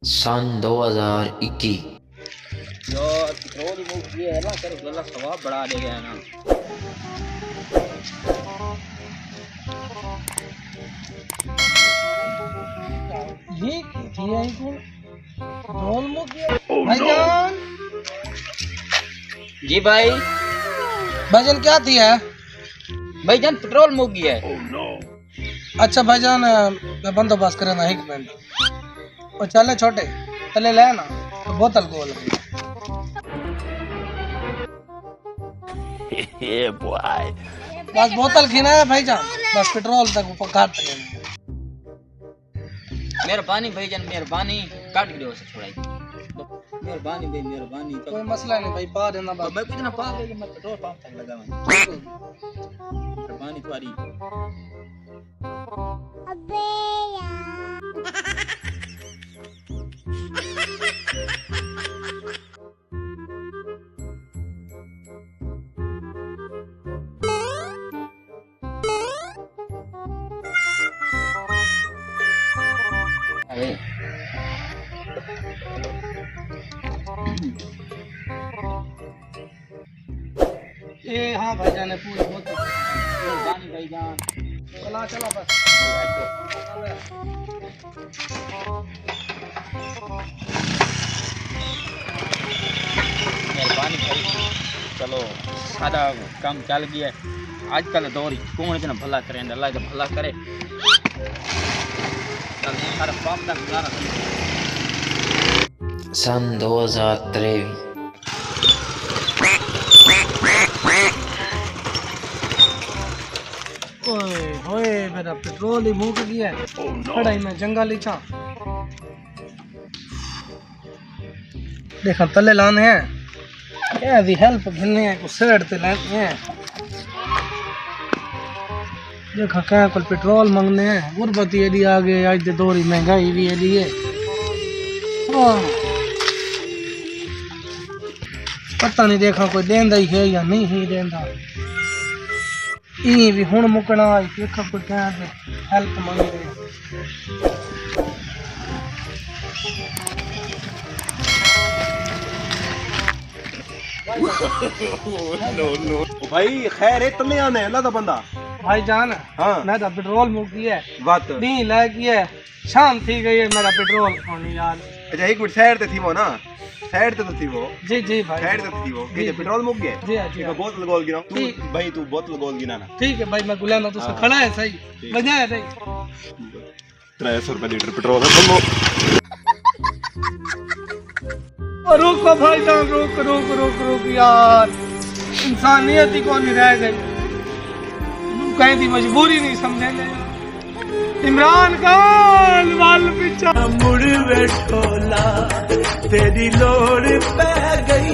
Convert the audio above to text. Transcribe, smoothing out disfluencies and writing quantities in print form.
सन 2021। यार पेट्रोल ही मुक गया है ना, कर गला सवाब बढ़ा दे गया ना। ये किया ही कौन पेट्रोल मुक गया भाईजान। जी भाई। भाईजान क्या थी है भाईजान पेट्रोल मुक गया है। अच्छा भाईजान मैं बंदोबस्त करे ना 1 मिनट और चले छोटे चले ले ना तो बोतल गोल बस बोतल खीना है भाईजान, बस पेट्रोल तक काट लेना। मेहरबानी भाईजान मेहरबानी, काट गिरो से छोड़ाई। मेहरबानी भाई मेहरबानी। तो कोई मसला नहीं भाई, पा देना तो बस। मैं कितना पा गया, मैं पेट्रोल पंप तक लगा मैं। मेहरबानी तुम्हारी। अबे यार अरे ए हाँ भाईजान है पूरी बोतल। मेहरबानी भाईजान। चला चला बस। मेहरबानी भाई। चलो सादा काम चल गया है। आजकल दौर कौन इतना भला करे, अल्लाह का भला करे। चल सारा पाप का गुजारा कर। सन 2023। ओए होए मेरा पेट्रोल ही मुक गया है। खड़ा ही मैं जंगल ही छा देखा तले लाने हैं क्या भी हेल्प घिलने हैं कुछ सेड ते लाने हैं। देखा क्या कुल पेट्रोल मांगने हैं। गुरबती एडी आ गए आज दे दौरी महंगाई भी एडी है। पता नहीं देखा कोई देंदा ही है या नहीं ही देंदा। ई भी हुण मुकना आई देखा कोई क्या हेल्प मांग रहे। भाई खैर है तले आने अल्लाह दा बंदा भाई जान हाँ मैं तो पेट्रोल मुक गया है। बात नहीं लग गया है, शाम थी गई है मेरा पेट्रोल पानी यार। अच्छा 1 मिनट साइड ते थी वो ना, साइड ते तो थी वो, जी जी भाई साइड ते थी वो जी, के पेट्रोल मुक गया। जी हाँ, जी ठीक हाँ। है बोतल गोल गिना तू ठीक। भाई, तू बोतल गोल गिना ना। ठीक है भाई मैं गुलाम तो हाँ। खड़ा है सही ठीक। बढ़िया है सही। 300 रुपए लीटर पेट्रोल है बोलो। रुको भाई जान रुक रुक रुक रुक यार, इंसानियत ही कौन रह गई। कहीं थी मजबूरी नहीं समझे ले। इमरान खान वाल पिछा मुड़ बैठोला तेरी लोड़ पै गई।